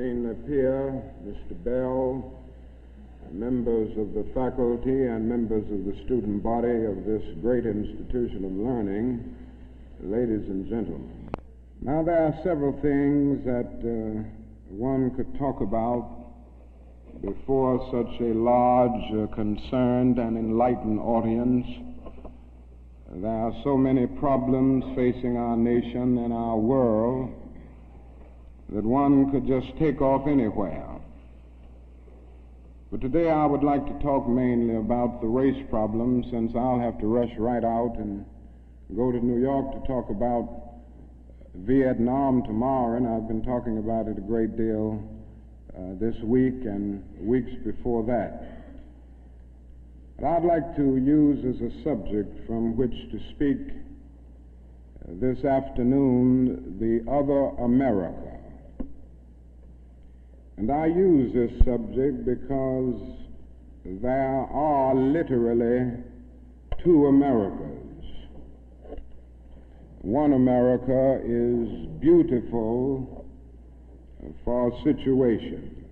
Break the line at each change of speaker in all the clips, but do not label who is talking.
esteemed peer, Mr. Bell, members of the faculty and members of the student body of this great institution of learning, ladies and gentlemen. Now, there are several things that one could talk about before such a large, concerned, and enlightened audience. There are so many problems facing our nation and our world that one could just take off anywhere. But today I would like to talk mainly about the race problem, since I'll have to rush right out and go to New York to talk about Vietnam tomorrow, and I've been talking about it a great deal this week and weeks before that. But I'd like to use as a subject from which to speak this afternoon the other America. And I use this subject because there are literally two Americas. One America is beautiful for a situation.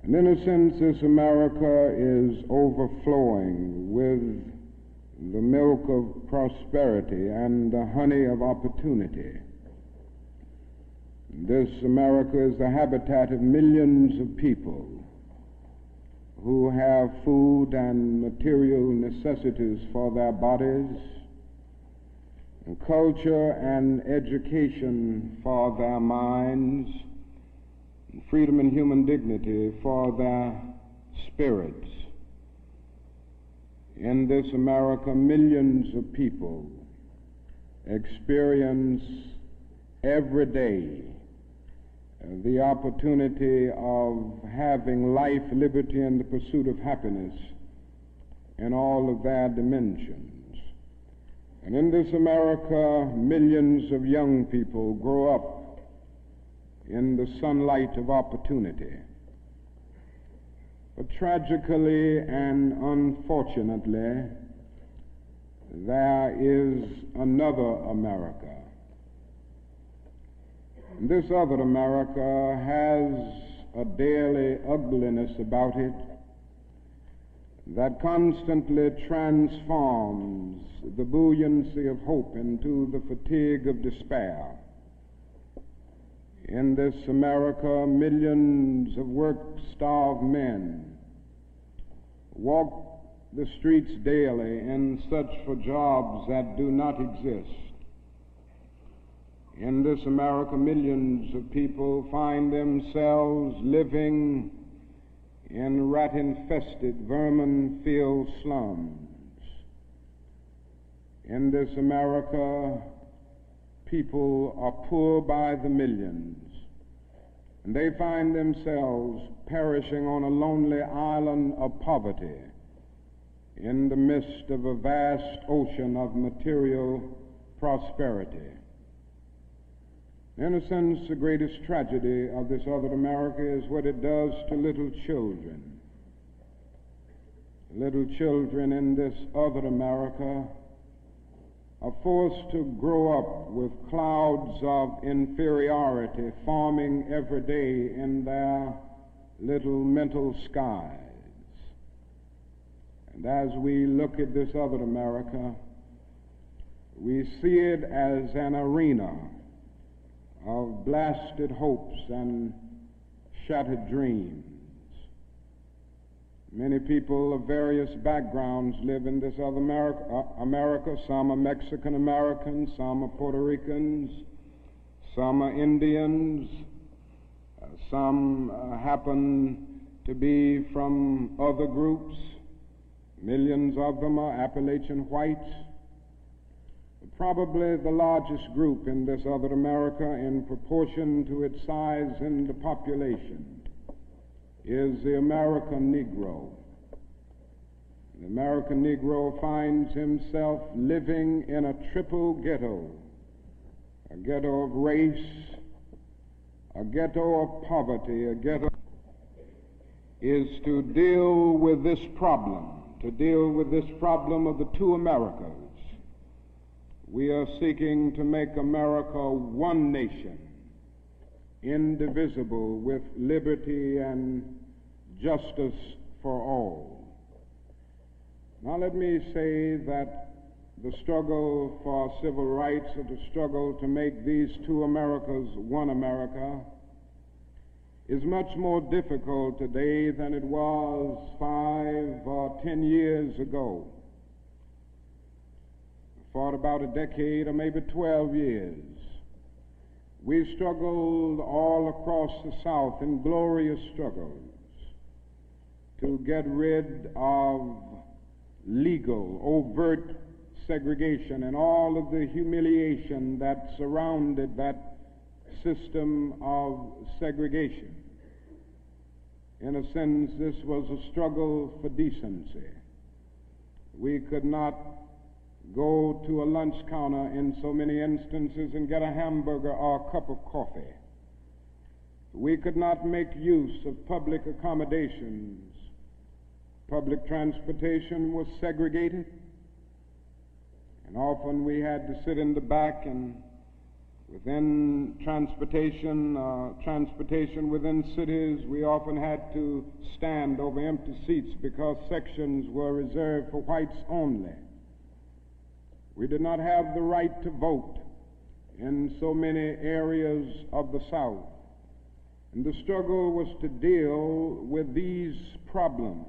And in a sense, this America is overflowing with the milk of prosperity and the honey of opportunity. This America is the habitat of millions of people who have food and material necessities for their bodies, and culture and education for their minds, and freedom and human dignity for their spirits. In this America, millions of people experience every day the opportunity of having life, liberty, and the pursuit of happiness in all of their dimensions. And in this America, millions of young people grow up in the sunlight of opportunity. But tragically and unfortunately, there is another America. This other America has a daily ugliness about it that constantly transforms the buoyancy of hope into the fatigue of despair. In this America, millions of work-starved men walk the streets daily in search for jobs that do not exist. In this America, millions of people find themselves living in rat-infested, vermin-filled slums. In this America, people are poor by the millions, and they find themselves perishing on a lonely island of poverty in the midst of a vast ocean of material prosperity. In a sense, the greatest tragedy of this other America is what it does to little children. Little children in this other America are forced to grow up with clouds of inferiority forming every day in their little mental skies. And as we look at this other America, we see it as an arena of blasted hopes and shattered dreams. Many people of various backgrounds live in this other America. Some are Mexican Americans, some are Puerto Ricans, some are Indians, some happen to be from other groups. Millions of them are Appalachian whites. Probably the largest group in this other America, in proportion to its size in the population, is the American Negro. The American Negro finds himself living in a triple ghetto: a ghetto of race, a ghetto of poverty, a ghetto. Is to deal with this problem of the two Americas. We are seeking to make America one nation, indivisible, with liberty and justice for all. Now let me say that the struggle for civil rights, or the struggle to make these two Americas one America, is much more difficult today than it was 5 or 10 years ago. For about a decade or maybe 12 years, we struggled all across the South in glorious struggles to get rid of legal, overt segregation and all of the humiliation that surrounded that system of segregation. In a sense, this was a struggle for decency. We could not go to a lunch counter in so many instances and get a hamburger or a cup of coffee. We could not make use of public accommodations. Public transportation was segregated, and often we had to sit in the back, and within transportation within cities, we often had to stand over empty seats because sections were reserved for whites only. We did not have the right to vote in so many areas of the South. And the struggle was to deal with these problems.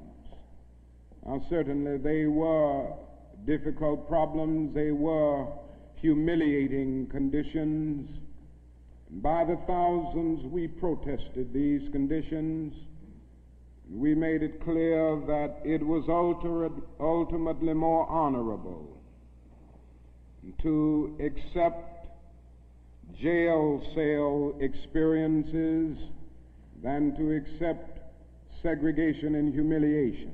Now, certainly they were difficult problems. They were humiliating conditions. And by the thousands, we protested these conditions. We made it clear that it was ultimately more honorable to accept jail cell experiences than to accept segregation and humiliation.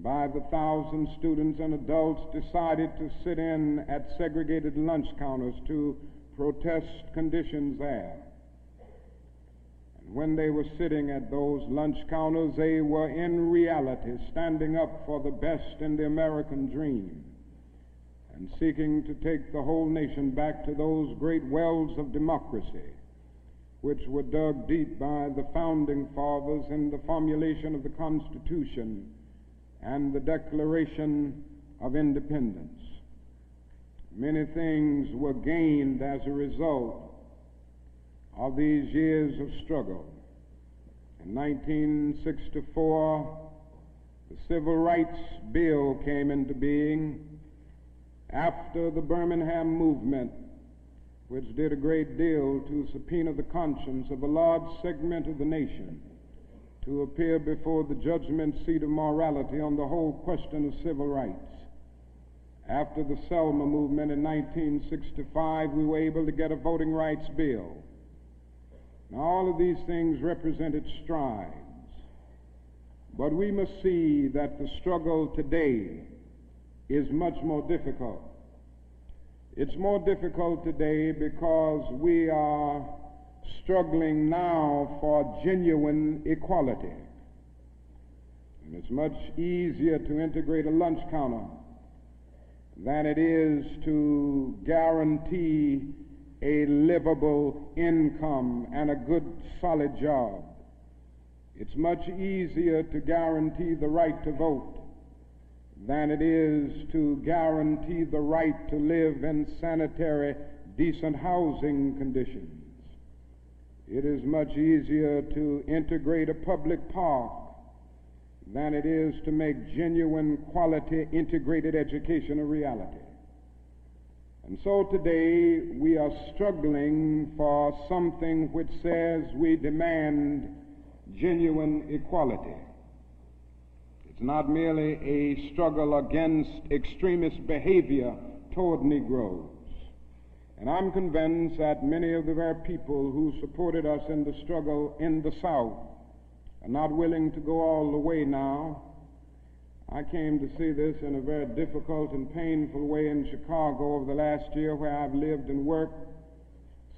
By the thousands, students and adults decided to sit in at segregated lunch counters to protest conditions there. And when they were sitting at those lunch counters, they were in reality standing up for the best in the American dream and seeking to take the whole nation back to those great wells of democracy which were dug deep by the founding fathers in the formulation of the Constitution and the Declaration of Independence. Many things were gained as a result of these years of struggle. In 1964, the Civil Rights Bill came into being after the Birmingham movement, which did a great deal to subpoena the conscience of a large segment of the nation to appear before the judgment seat of morality on the whole question of civil rights. After the Selma movement in 1965, we were able to get a voting rights bill. Now, all of these things represented strides, but we must see that the struggle today is much more difficult. It's more difficult today because we are struggling now for genuine equality. And it's much easier to integrate a lunch counter than it is to guarantee a livable income and a good, solid job. It's much easier to guarantee the right to vote than it is to guarantee the right to live in sanitary, decent housing conditions. It is much easier to integrate a public park than it is to make genuine, quality, integrated education a reality. And so today we are struggling for something which says we demand genuine equality. It's not merely a struggle against extremist behavior toward Negroes. And I'm convinced that many of the very people who supported us in the struggle in the South are not willing to go all the way now. I came to see this in a very difficult and painful way in Chicago over the last year, where I've lived and worked.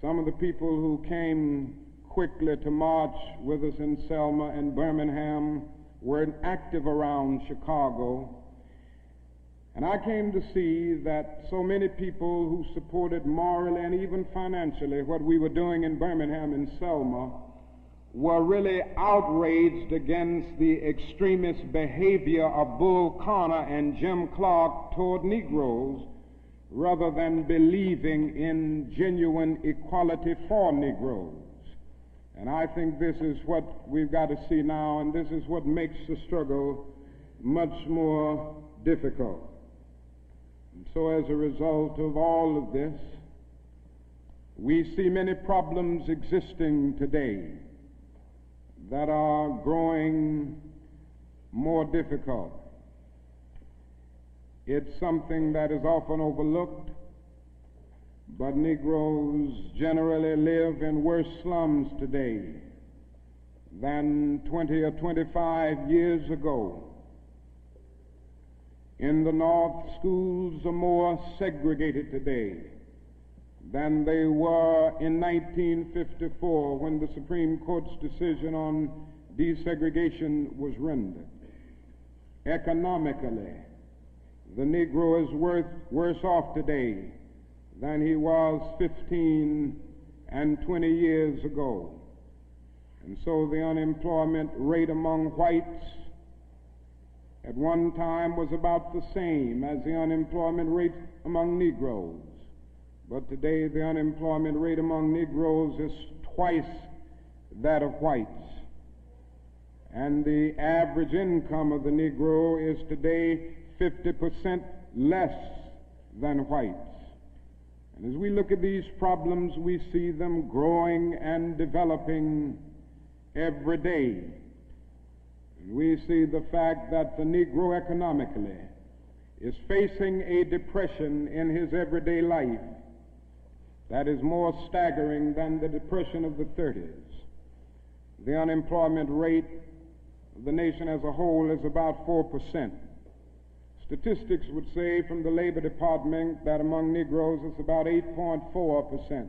Some of the people who came quickly to march with us in Selma and Birmingham were active around Chicago, And I came to see that so many people who supported morally and even financially what we were doing in Birmingham and Selma were really outraged against the extremist behavior of Bull Connor and Jim Clark toward Negroes, rather than believing in genuine equality for Negroes. And I think this is what we've got to see now, and this is what makes the struggle much more difficult. And so as a result of all of this, we see many problems existing today that are growing more difficult. It's something that is often overlooked, but Negroes generally live in worse slums today than 20 or 25 years ago. In the North, schools are more segregated today than they were in 1954 when the Supreme Court's decision on desegregation was rendered. Economically, the Negro is worse off today than he was 15 and 20 years ago. And so the unemployment rate among whites at one time was about the same as the unemployment rate among Negroes. But today the unemployment rate among Negroes is twice that of whites. And the average income of the Negro is today 50% less than whites. And as we look at these problems, we see them growing and developing every day. And we see the fact that the Negro economically is facing a depression in his everyday life that is more staggering than the depression of the 30s. The unemployment rate of the nation as a whole is about 4%. Statistics would say from the Labor Department that among Negroes it's about 8.4%.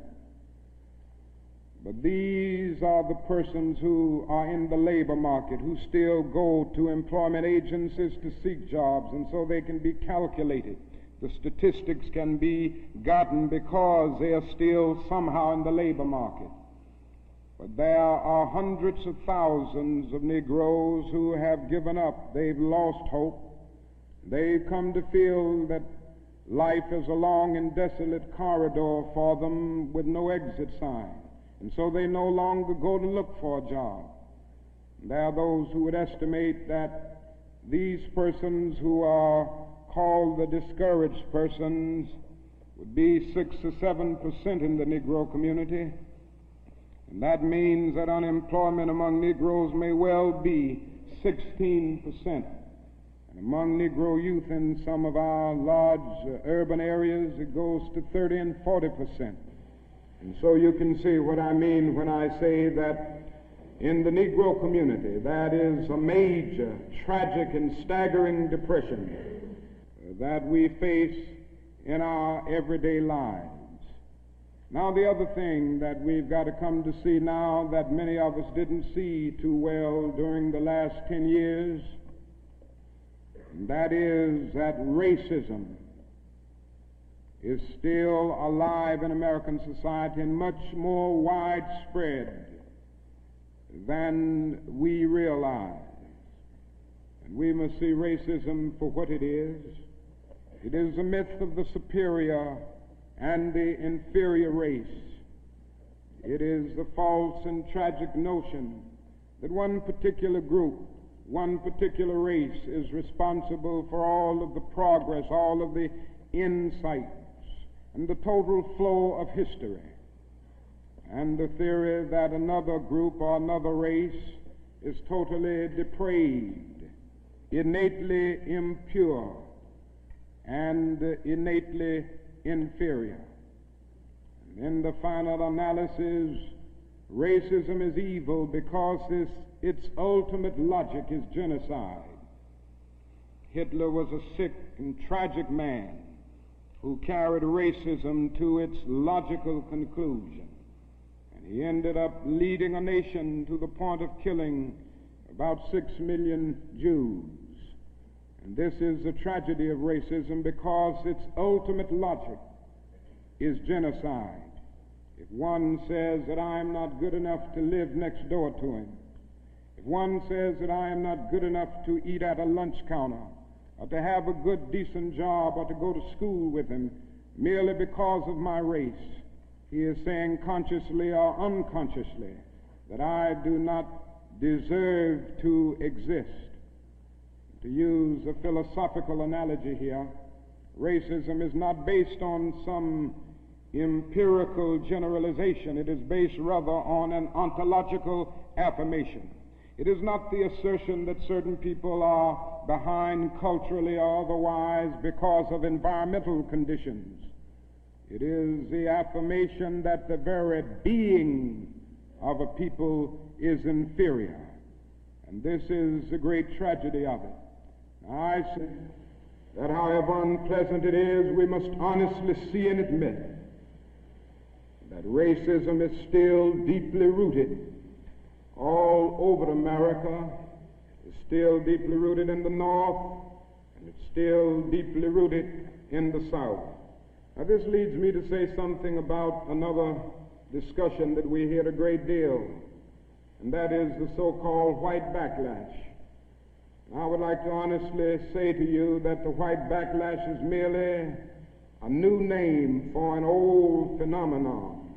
But these are the persons who are in the labor market, who still go to employment agencies to seek jobs, and so they can be calculated. The statistics can be gotten because they are still somehow in the labor market. But there are hundreds of thousands of Negroes who have given up. They've lost hope. They've come to feel that life is a long and desolate corridor for them with no exit sign. And so they no longer go to look for a job. There are those who would estimate that these persons who are called the discouraged persons would be 6 or 7% in the Negro community. And that means that unemployment among Negroes may well be 16%. And among Negro youth in some of our large urban areas, it goes to 30 and 40%. And so you can see what I mean when I say that in the Negro community, that is a major, tragic, and staggering depression that we face in our everyday lives. Now, the other thing that we've got to come to see now that many of us didn't see too well during the last 10 years, that is that racism is still alive in American society and much more widespread than we realize. And we must see racism for what it is. It is a myth of the superior and the inferior race. It is the false and tragic notion that one particular group, one particular race is responsible for all of the progress, all of the insights, and the total flow of history. And the theory that another group or another race is totally depraved, innately impure, and innately inferior. And in the final analysis, racism is evil because its ultimate logic is genocide. Hitler was a sick and tragic man who carried racism to its logical conclusion. And he ended up leading a nation to the point of killing about 6 million Jews. And this is the tragedy of racism, because its ultimate logic is genocide. If one says that I am not good enough to live next door to him, if one says that I am not good enough to eat at a lunch counter, or to have a good, decent job, or to go to school with him merely because of my race, he is saying consciously or unconsciously that I do not deserve to exist. To use a philosophical analogy here, racism is not based on some empirical generalization. It is based rather on an ontological affirmation. It is not the assertion that certain people are behind culturally or otherwise because of environmental conditions. It is the affirmation that the very being of a people is inferior. And this is the great tragedy of it. Now, I say that however unpleasant it is, we must honestly see and admit that racism is still deeply rooted all over America. It's still deeply rooted in the North, and it's still deeply rooted in the South. Now, this leads me to say something about another discussion that we hear a great deal, and that is the so-called white backlash. I would like to honestly say to you that the white backlash is merely a new name for an old phenomenon.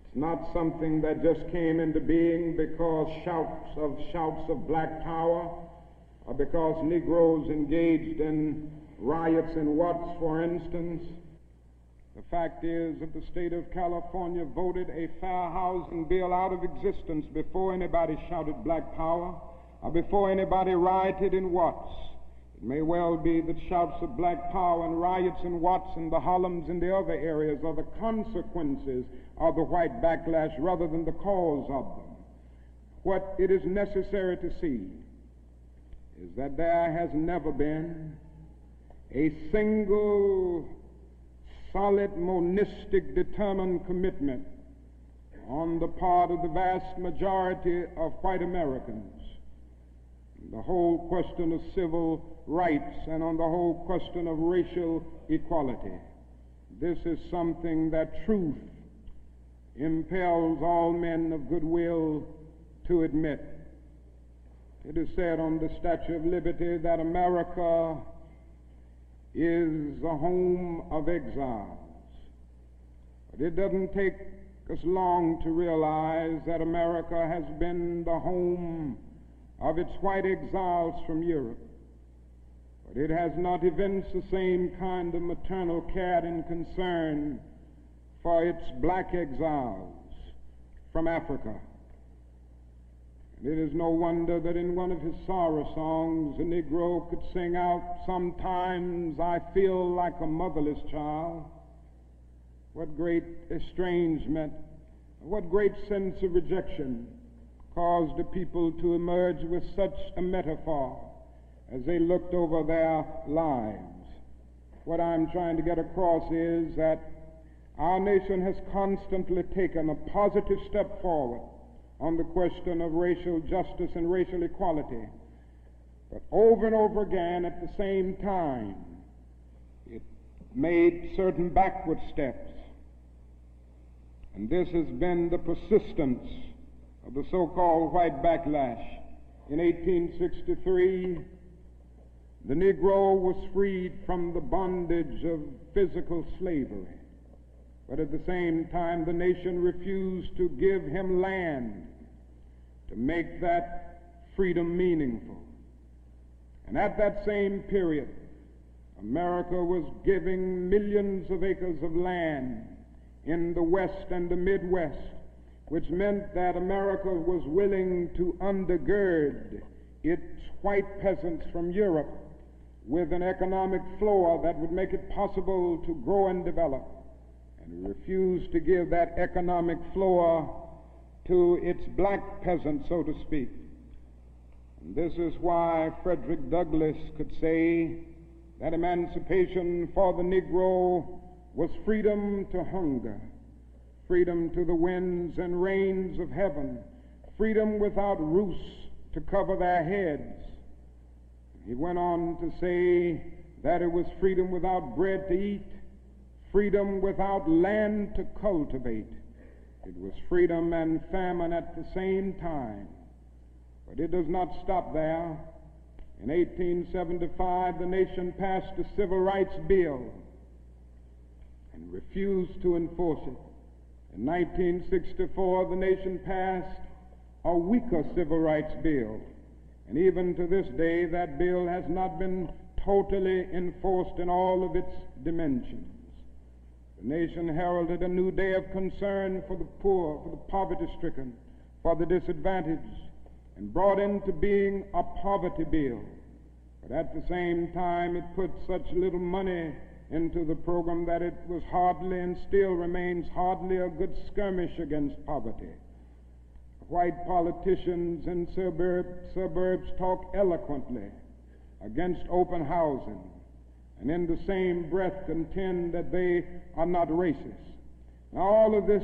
It's not something that just came into being because shouts of black power, or because Negroes engaged in riots in Watts, for instance. The fact is that the state of California voted a fair housing bill out of existence before anybody shouted black power, or before anybody rioted in Watts. It may well be that shouts of black power and riots in Watts and the Harlems and the other areas are the consequences of the white backlash rather than the cause of them. What it is necessary to see is that there has never been a single solid, monistic, determined commitment on the part of the vast majority of white Americans, the whole question of civil rights and on the whole question of racial equality. This is something that truth impels all men of goodwill to admit. It is said on the Statue of Liberty that America is the home of exiles. But it doesn't take us long to realize that America has been the home of its white exiles from Europe. But it has not evinced the same kind of maternal care and concern for its black exiles from Africa. And it is no wonder that in one of his sorrow songs, the Negro could sing out, "Sometimes I feel like a motherless child." What great estrangement, what great sense of rejection caused the people to emerge with such a metaphor as they looked over their lives. What I'm trying to get across is that our nation has constantly taken a positive step forward on the question of racial justice and racial equality. But over and over again, at the same time, it made certain backward steps. And this has been the persistence of the so-called white backlash. In 1863, the Negro was freed from the bondage of physical slavery. But at the same time, the nation refused to give him land to make that freedom meaningful. And at that same period, America was giving millions of acres of land in the West and the Midwest, which meant that America was willing to undergird its white peasants from Europe with an economic floor that would make it possible to grow and develop. And refused to give that economic floor to its black peasants, so to speak. And this is why Frederick Douglass could say that emancipation for the Negro was freedom to hunger, freedom to the winds and rains of heaven, freedom without roofs to cover their heads. He went on to say that it was freedom without bread to eat, freedom without land to cultivate. It was freedom and famine at the same time. But it does not stop there. In 1875, the nation passed a civil rights bill and refused to enforce it. In 1964, the nation passed a weaker civil rights bill. And even to this day, that bill has not been totally enforced in all of its dimensions. The nation heralded a new day of concern for the poor, for the poverty-stricken, for the disadvantaged, and brought into being a poverty bill. But at the same time, it put such little money into the program that it was hardly, and still remains hardly, a good skirmish against poverty. White politicians in suburbs talk eloquently against open housing, and in the same breath contend that they are not racist. Now, all of this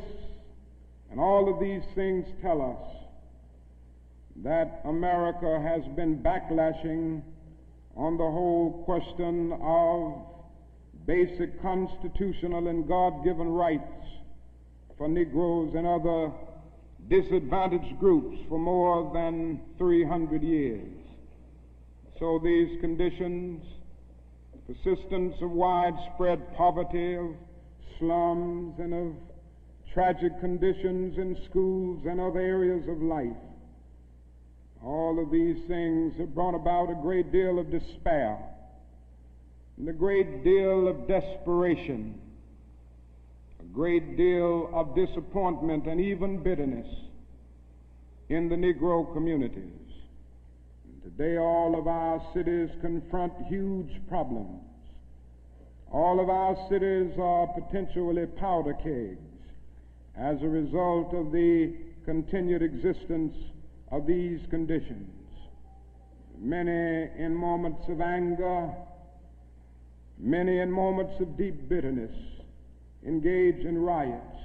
and all of these things tell us that America has been backlashing on the whole question of basic constitutional and God-given rights for Negroes and other disadvantaged groups for more than 300 years. So these conditions, persistence of widespread poverty, of slums, and of tragic conditions in schools and other areas of life, all of these things have brought about a great deal of despair and a great deal of desperation, a great deal of disappointment and even bitterness in the Negro communities. And today all of our cities confront huge problems. All of our cities are potentially powder kegs as a result of the continued existence of these conditions. Many in moments of anger, many in moments of deep bitterness, engage in riots.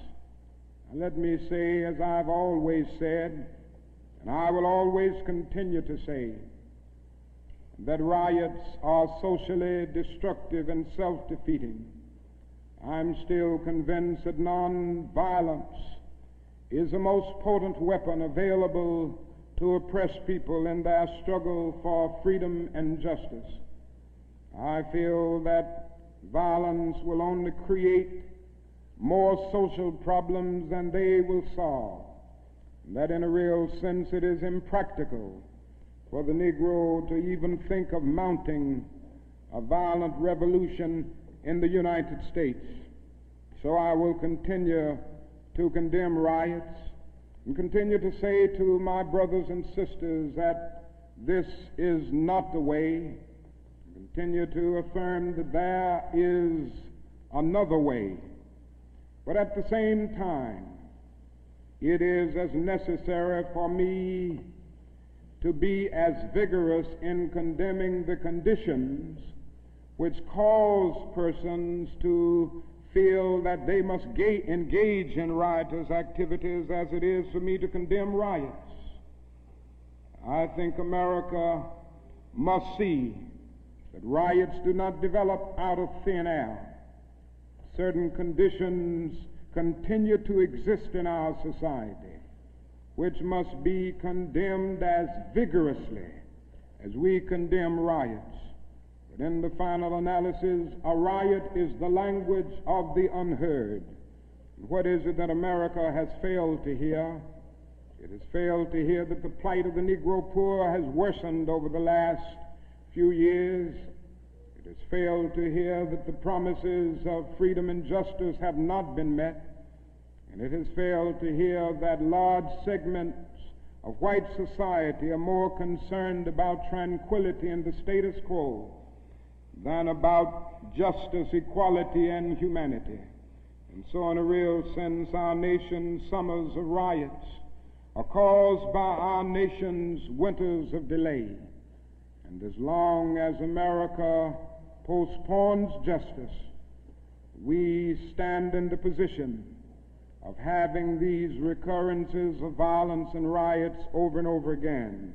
And let me say, as I've always said, and I will always continue to say, that riots are socially destructive and self-defeating. I'm still convinced that nonviolence is the most potent weapon available to oppress people in their struggle for freedom and justice. I feel that violence will only create more social problems than they will solve, and that in a real sense it is impractical for the Negro to even think of mounting a violent revolution in the United States. So I will continue to condemn riots and continue to say to my brothers and sisters that this is not the way. Continue to affirm that there is another way. But at the same time, it is as necessary for me to be as vigorous in condemning the conditions which cause persons to feel that they must engage in riotous activities as it is for me to condemn riots. I think America must see that riots do not develop out of thin air. Certain conditions continue to exist in our society, which must be condemned as vigorously as we condemn riots. But in the final analysis, a riot is the language of the unheard. What is it that America has failed to hear? It has failed to hear that the plight of the Negro poor has worsened over the last few years. It has failed to hear that the promises of freedom and justice have not been met. And it has failed to hear that large segments of white society are more concerned about tranquility and the status quo than about justice, equality, and humanity. And so in a real sense, our nation's summers of riots are caused by our nation's winters of delay. And as long as America postpones justice, we stand in the position of having these recurrences of violence and riots over and over again.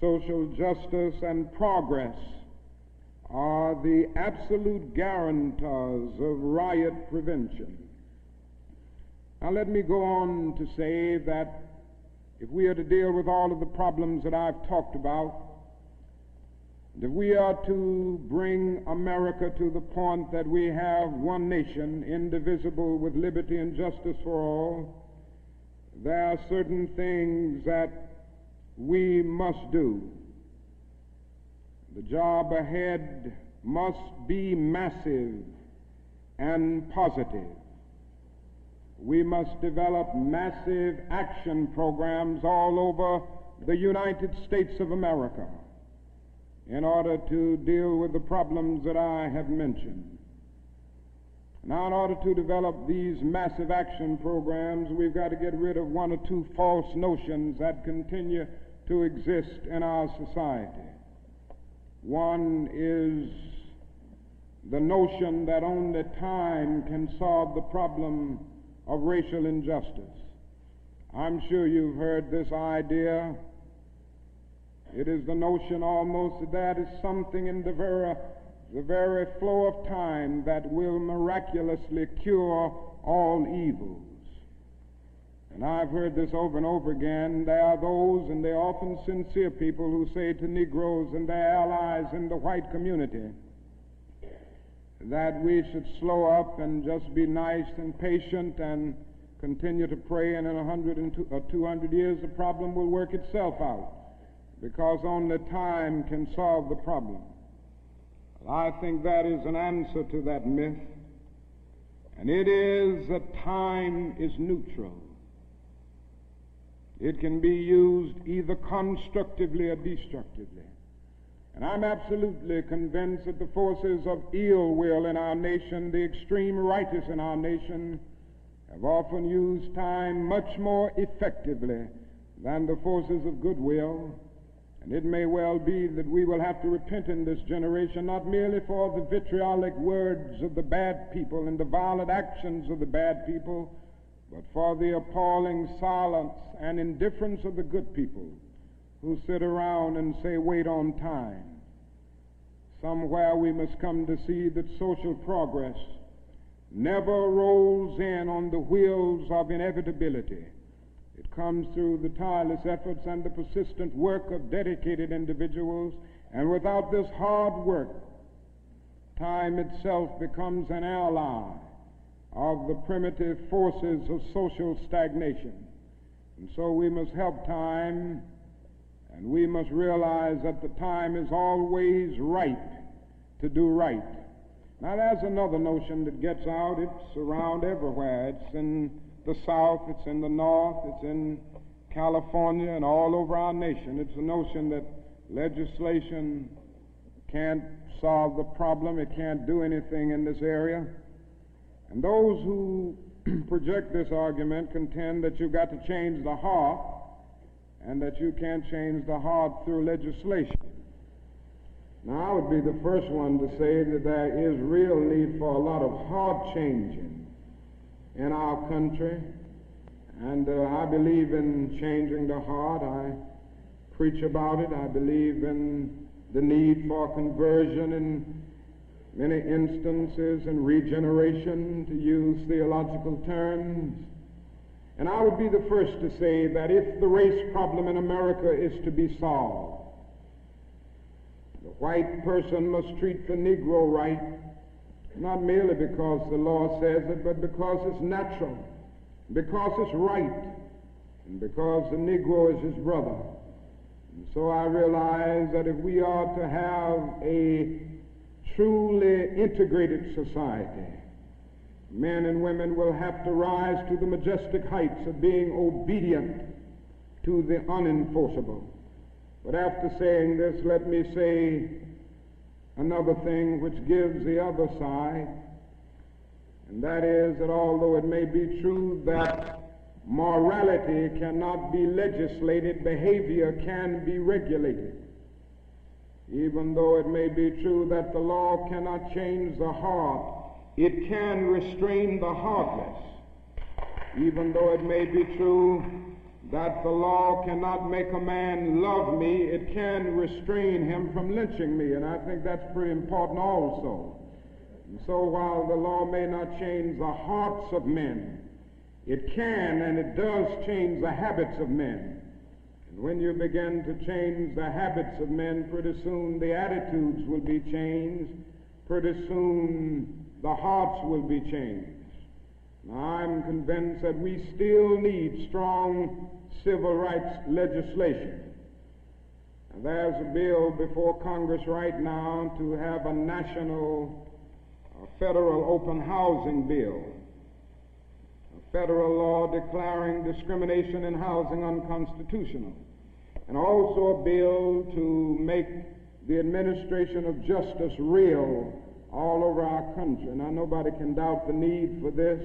social justice and progress are the absolute guarantors of riot prevention. Now let me go on to say that if we are to deal with all of the problems that I've talked about, if we are to bring America to the point that we have one nation, indivisible, with liberty and justice for all, there are certain things that we must do. The job ahead must be massive and positive. We must develop massive action programs all over the United States of America in order to deal with the problems that I have mentioned. Now, in order to develop these massive action programs, we've got to get rid of one or two false notions that continue to exist in our society. One is the notion that only time can solve the problem of racial injustice. I'm sure you've heard this idea. It is the notion almost that is something in the very flow of time that will miraculously cure all evils. And I've heard this over and over again. There are those, and they're often sincere people, who say to Negroes and their allies in the white community that we should slow up and just be nice and patient and continue to pray, and in 100 or 200 years the problem will work itself out, because only time can solve the problem. I think that is an answer to that myth, and it is that time is neutral. It can be used either constructively or destructively. And I'm absolutely convinced that the forces of ill will in our nation, the extreme rightists in our nation, have often used time much more effectively than the forces of goodwill. And it may well be that we will have to repent in this generation, not merely for the vitriolic words of the bad people and the violent actions of the bad people, but for the appalling silence and indifference of the good people who sit around and say, wait on time. Somewhere we must come to see that social progress never rolls in on the wheels of inevitability. It comes through the tireless efforts and the persistent work of dedicated individuals, and without this hard work, time itself becomes an ally of the primitive forces of social stagnation. And so we must help time, and we must realize that the time is always right to do right. Now there's another notion that gets out. It's around everywhere. It's in the South, it's in the North, it's in California, and all over our nation. It's the notion that legislation can't solve the problem. It can't do anything in this area. And those who project this argument contend that you've got to change the heart, and that you can't change the heart through legislation. Now, I would be the first one to say that there is real need for a lot of heart changing in our country, and I believe in changing the heart. I preach about it. I believe in the need for conversion in many instances, and regeneration, to use theological terms. And I would be the first to say that if the race problem in America is to be solved, the white person must treat the Negro right, not merely because the law says it, but because it's natural, because it's right, and because the Negro is his brother. And so I realize that if we are to have a truly integrated society, men and women will have to rise to the majestic heights of being obedient to the unenforceable. But after saying this, let me say another thing which gives the other side, and that is that although it may be true that morality cannot be legislated, behavior can be regulated. Even though it may be true that the law cannot change the heart, it can restrain the heartless. Even though it may be true that the law cannot make a man love me, it can restrain him from lynching me, and I think that's pretty important also. And so while the law may not change the hearts of men, it can and it does change the habits of men. And when you begin to change the habits of men, pretty soon the attitudes will be changed, pretty soon the hearts will be changed. Now, I'm convinced that we still need strong civil rights legislation. And there's a bill before Congress right now to have a national federal open housing bill, a federal law declaring discrimination in housing unconstitutional, and also a bill to make the administration of justice real all over our country. Now, nobody can doubt the need for this.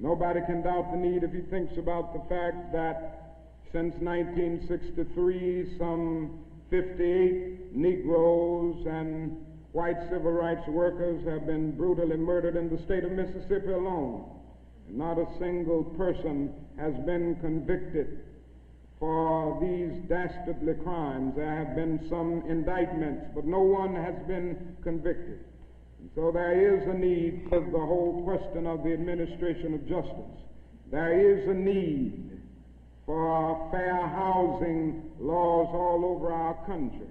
Nobody can doubt the need if he thinks about the fact that since 1963, some 58 Negroes and white civil rights workers have been brutally murdered in the state of Mississippi alone. And not a single person has been convicted for these dastardly crimes. There have been some indictments, but no one has been convicted. And so there is a need for the whole question of the administration of justice. There is a need for fair housing laws all over our country.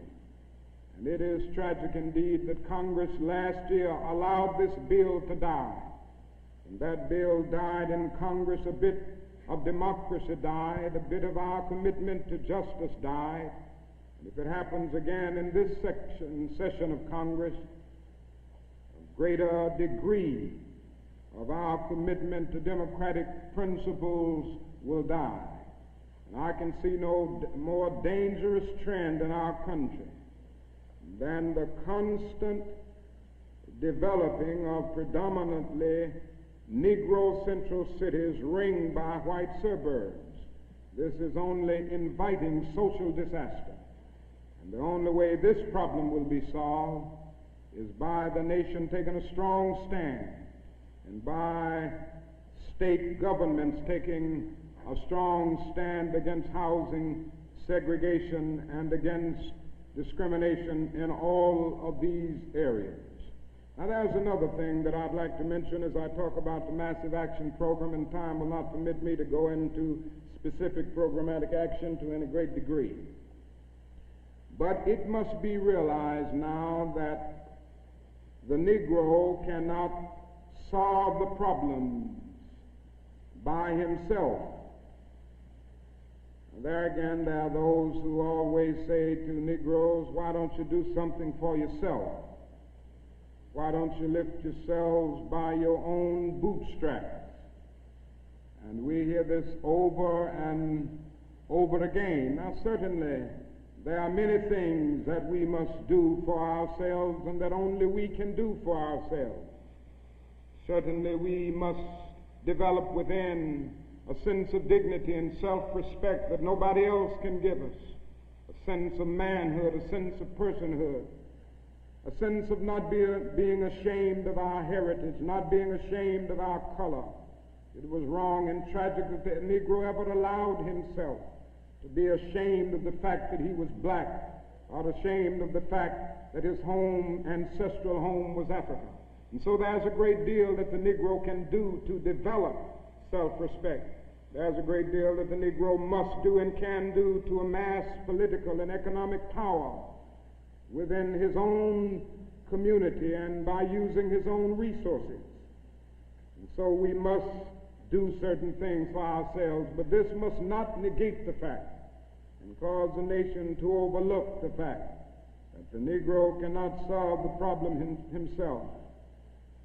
And it is tragic indeed that Congress last year allowed this bill to die. And that bill died in Congress. A bit of democracy died, a bit of our commitment to justice died. And if it happens again in this session of Congress, greater degree of our commitment to democratic principles will die. And I can see no more dangerous trend in our country than the constant developing of predominantly Negro central cities ringed by white suburbs. This is only inviting social disaster. And the only way this problem will be solved is by the nation taking a strong stand, and by state governments taking a strong stand against housing segregation and against discrimination in all of these areas. Now, there's another thing that I'd like to mention as I talk about the Massive Action Program, and time will not permit me to go into specific programmatic action to any great degree. But it must be realized now that the Negro cannot solve the problems by himself. And there again, there are those who always say to Negroes, why don't you do something for yourself? Why don't you lift yourselves by your own bootstraps? And we hear this over and over again. Now, certainly, there are many things that we must do for ourselves and that only we can do for ourselves. Certainly we must develop within a sense of dignity and self-respect that nobody else can give us, a sense of manhood, a sense of personhood, a sense of not being ashamed of our heritage, not being ashamed of our color. It was wrong and tragic that the Negro ever allowed himself to be ashamed of the fact that he was black, or ashamed of the fact that his ancestral home was Africa. And so there's a great deal that the Negro can do to develop self-respect. There's a great deal that the Negro must do and can do to amass political and economic power within his own community and by using his own resources. And so we must do certain things for ourselves, but this must not negate the fact and cause the nation to overlook the fact that the Negro cannot solve the problem himself.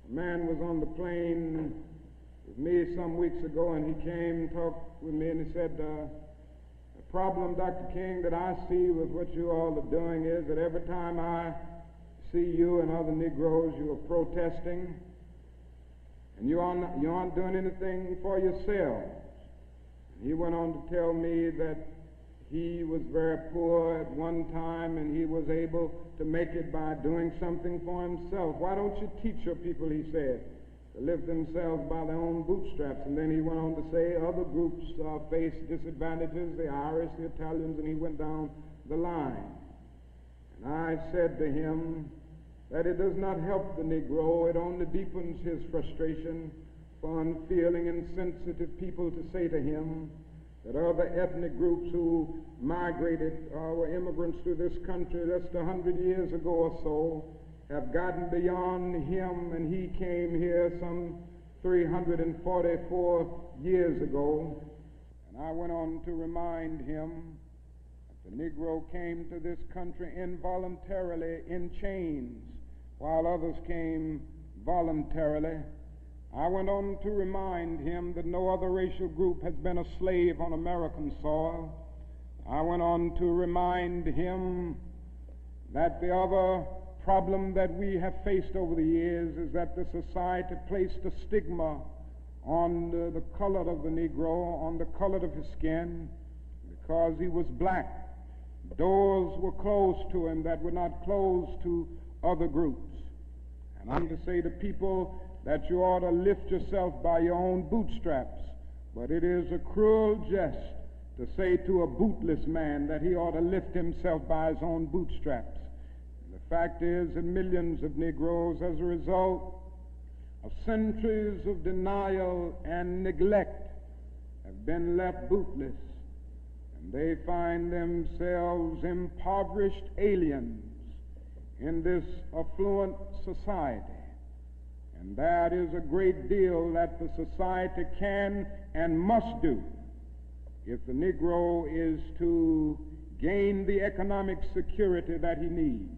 A man was on the plane with me some weeks ago, and he came and talked with me, and he said, the problem, Dr. King, that I see with what you all are doing is that every time I see you and other Negroes, you are protesting, and you aren't doing anything for yourselves. He went on to tell me that he was very poor at one time, and he was able to make it by doing something for himself. Why don't you teach your people, he said, to lift themselves by their own bootstraps. And then he went on to say other groups face disadvantages, the Irish, the Italians, and he went down the line. And I said to him that it does not help the Negro, it only deepens his frustration for unfeeling and sensitive people to say to him that other ethnic groups who migrated or were immigrants to this country just 100 years ago or so have gotten beyond him, and he came here some 344 years ago. And I went on to remind him that the Negro came to this country involuntarily in chains, while others came voluntarily. I went on to remind him that no other racial group has been a slave on American soil. I went on to remind him that the other problem that we have faced over the years is that the society placed a stigma on the color of the Negro, on the color of his skin, because he was black. Doors were closed to him that were not closed to other groups. And I'm to say to people that you ought to lift yourself by your own bootstraps, but it is a cruel jest to say to a bootless man that he ought to lift himself by his own bootstraps. And the fact is that millions of Negroes, as a result of centuries of denial and neglect, have been left bootless, and they find themselves impoverished aliens in this affluent society. And that is a great deal that the society can and must do if the Negro is to gain the economic security that he needs.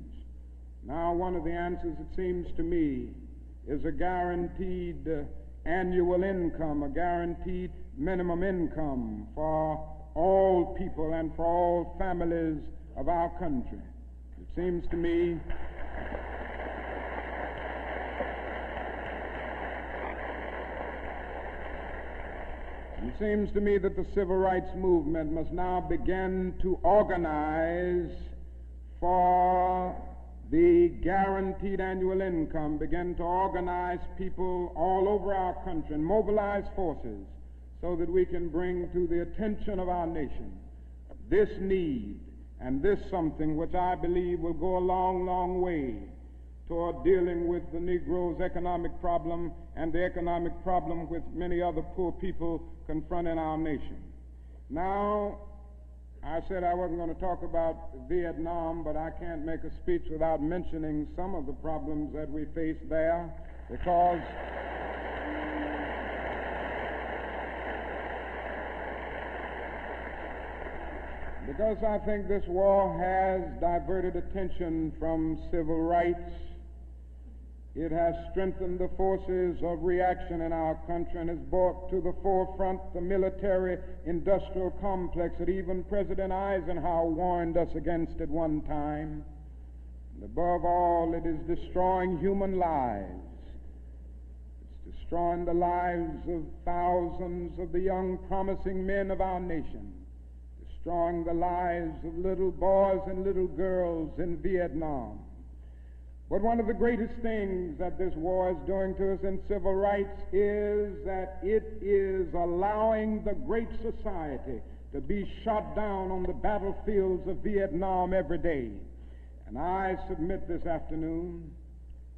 Now, one of the answers, it seems to me, is a guaranteed annual income, a guaranteed minimum income for all people and for all families of our country. It seems to me that the civil rights movement must now begin to organize for the guaranteed annual income, begin to organize people all over our country and mobilize forces so that we can bring to the attention of our nation this need and this something which I believe will go a long, long way toward dealing with the Negro's economic problem and the economic problem with many other poor people confronting our nation. Now, I said I wasn't going to talk about Vietnam, but I can't make a speech without mentioning some of the problems that we face there, because I think this war has diverted attention from civil rights. It has strengthened the forces of reaction in our country and has brought to the forefront the military-industrial complex that even President Eisenhower warned us against at one time. And above all, it is destroying human lives. It's destroying the lives of thousands of the young, promising men of our nation, destroying the lives of little boys and little girls in Vietnam. But one of the greatest things that this war is doing to us in civil rights is that it is allowing the great society to be shot down on the battlefields of Vietnam every day. And I submit this afternoon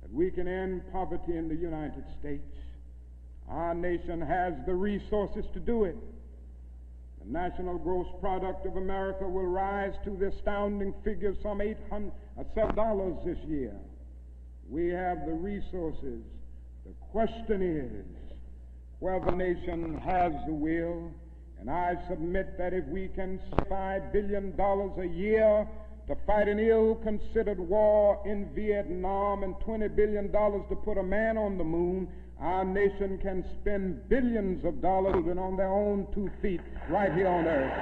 that we can end poverty in the United States. Our nation has the resources to do it. The national gross product of America will rise to the astounding figure of some $7 this year. We have the resources. The question is whether the nation has the will. And I submit that if we can spend $5 billion a year to fight an ill-considered war in Vietnam and $20 billion to put a man on the moon, our nation can spend billions of dollars on their own 2 feet right here on earth.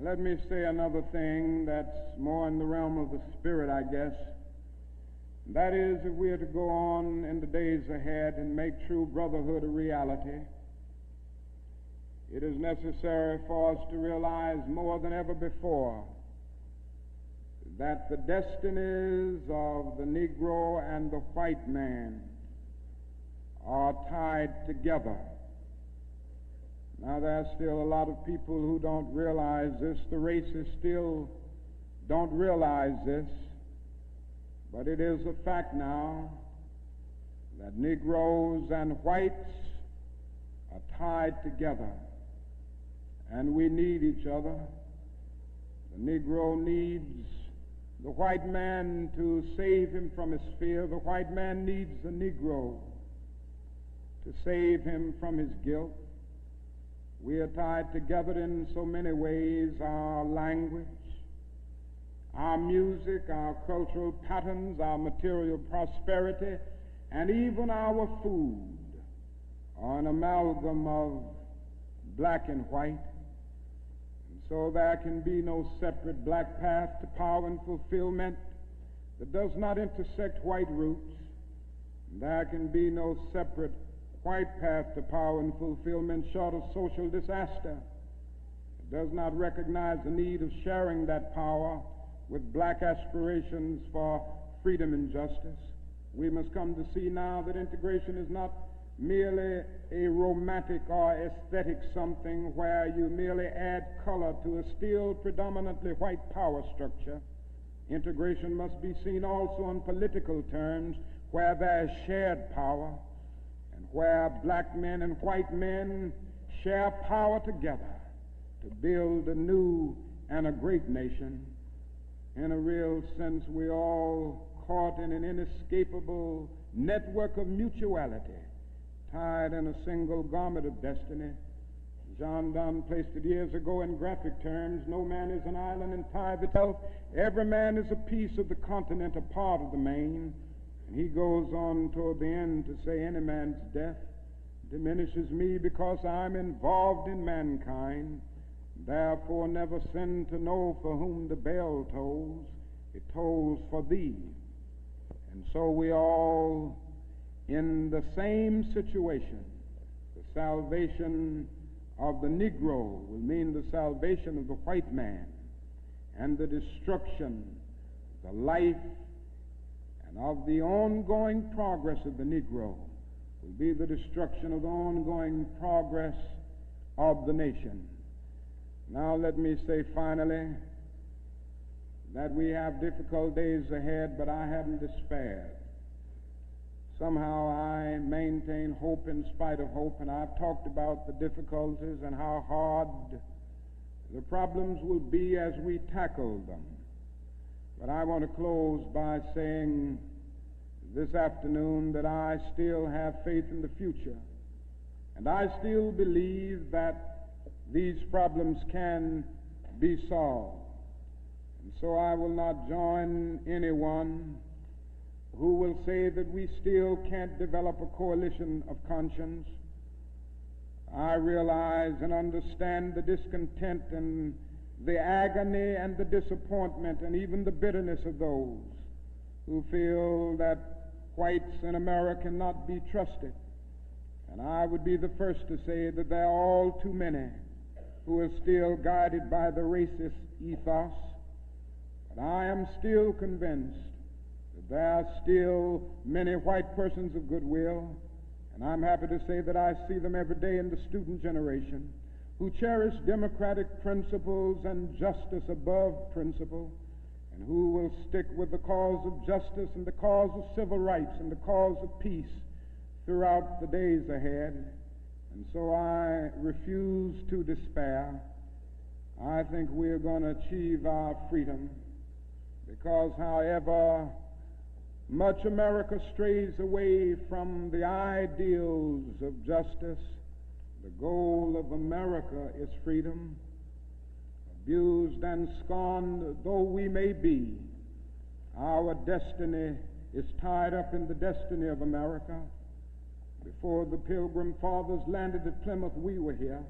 Let me say another thing that's more in the realm of the spirit, I guess. That is, if we are to go on in the days ahead and make true brotherhood a reality, it is necessary for us to realize more than ever before that the destinies of the Negro and the white man are tied together. Now, there are still a lot of people who don't realize this. The races still don't realize this. But it is a fact now that Negroes and whites are tied together, and we need each other. The Negro needs the white man to save him from his fear. The white man needs the Negro to save him from his guilt. We are tied together in so many ways: our language, our music, our cultural patterns, our material prosperity, and even our food are an amalgam of black and white. And so there can be no separate black path to power and fulfillment that does not intersect white roots. There can be no separate white path to power and fulfillment short of social disaster. It does not recognize the need of sharing that power with black aspirations for freedom and justice. We must come to see now that integration is not merely a romantic or aesthetic something where you merely add color to a still predominantly white power structure. Integration must be seen also in political terms, where there is shared power and where black men and white men share power together to build a new and a great nation. In a real sense, we're all caught in an inescapable network of mutuality, tied in a single garment of destiny. John Donne placed it years ago in graphic terms: no man is an island entire itself. Every man is a piece of the continent, a part of the main. And he goes on toward the end to say, any man's death diminishes me because I'm involved in mankind. Therefore never sin to know for whom the bell tolls. It tolls for thee. And so we all in the same situation. The salvation of the Negro will mean the salvation of the white man, and the destruction, the life, and of the ongoing progress of the Negro will be the destruction of the ongoing progress of the nation. Now let me say finally that we have difficult days ahead, but I haven't despaired. Somehow I maintain hope in spite of hope, and I've talked about the difficulties and how hard the problems will be as we tackle them. But I want to close by saying this afternoon that I still have faith in the future, and I still believe that these problems can be solved. And so I will not join anyone who will say that we still can't develop a coalition of conscience. I realize and understand the discontent and the agony and the disappointment and even the bitterness of those who feel that whites in America cannot be trusted. And I would be the first to say that there are all too many who are still guided by the racist ethos. But I am still convinced that there are still many white persons of goodwill, and I'm happy to say that I see them every day in the student generation, who cherish democratic principles and justice above principle, and who will stick with the cause of justice and the cause of civil rights and the cause of peace throughout the days ahead. And so I refuse to despair. I think we're going to achieve our freedom, because however much America strays away from the ideals of justice, the goal of America is freedom. Abused and scorned though we may be, our destiny is tied up in the destiny of America. Before the Pilgrim Fathers landed at Plymouth, we were here.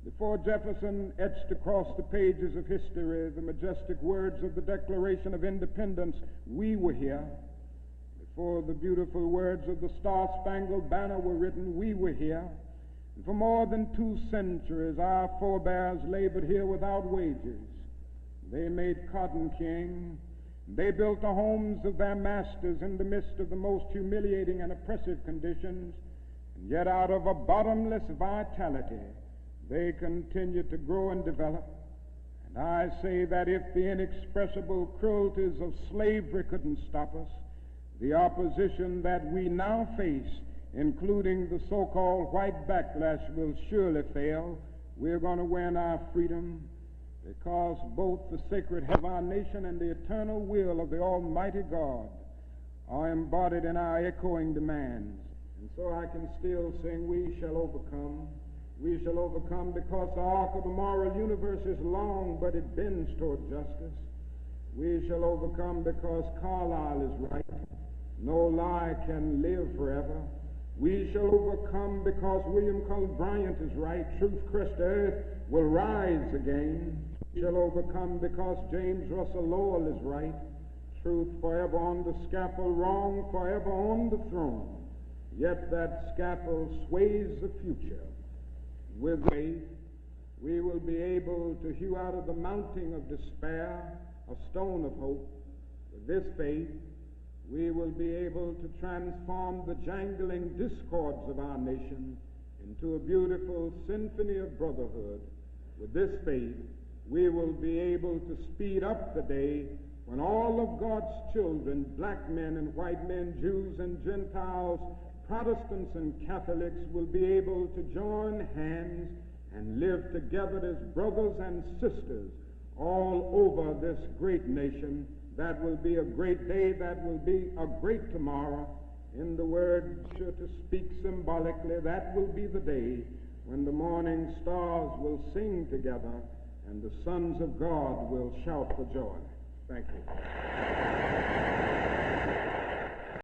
Before Jefferson etched across the pages of history the majestic words of the Declaration of Independence, we were here. before the beautiful words of the Star-Spangled Banner were written, we were here. And for more than 2 centuries, our forebears labored here without wages. They made cotton king. They built the homes of their masters in the midst of the most humiliating and oppressive conditions. And yet out of a bottomless vitality, they continued to grow and develop. And I say that if the inexpressible cruelties of slavery couldn't stop us, the opposition that we now face, including the so-called white backlash, will surely fail. We're going to win our freedom because both the sacred head of our nation and the eternal will of the Almighty God are embodied in our echoing demands. And so I can still sing, we shall overcome. We shall overcome because the arc of the moral universe is long, but it bends toward justice. We shall overcome because Carlyle is right. No lie can live forever. We shall overcome because William Cullen Bryant is right. Truth crushed earth will rise again. We shall overcome because James Russell Lowell is right. Truth forever on the scaffold, wrong forever on the throne. Yet that scaffold sways the future. With faith, we will be able to hew out of the mounting of despair a stone of hope. With this faith, we will be able to transform the jangling discords of our nation into a beautiful symphony of brotherhood. With this faith, we will be able to speed up the day when all of God's children, black men and white men, Jews and Gentiles, Protestants and Catholics, will be able to join hands and live together as brothers and sisters all over this great nation. That will be a great day. That will be a great tomorrow. In the word, sure to speak symbolically, that will be the day when the morning stars will sing together and the sons of God will shout for joy. Thank you.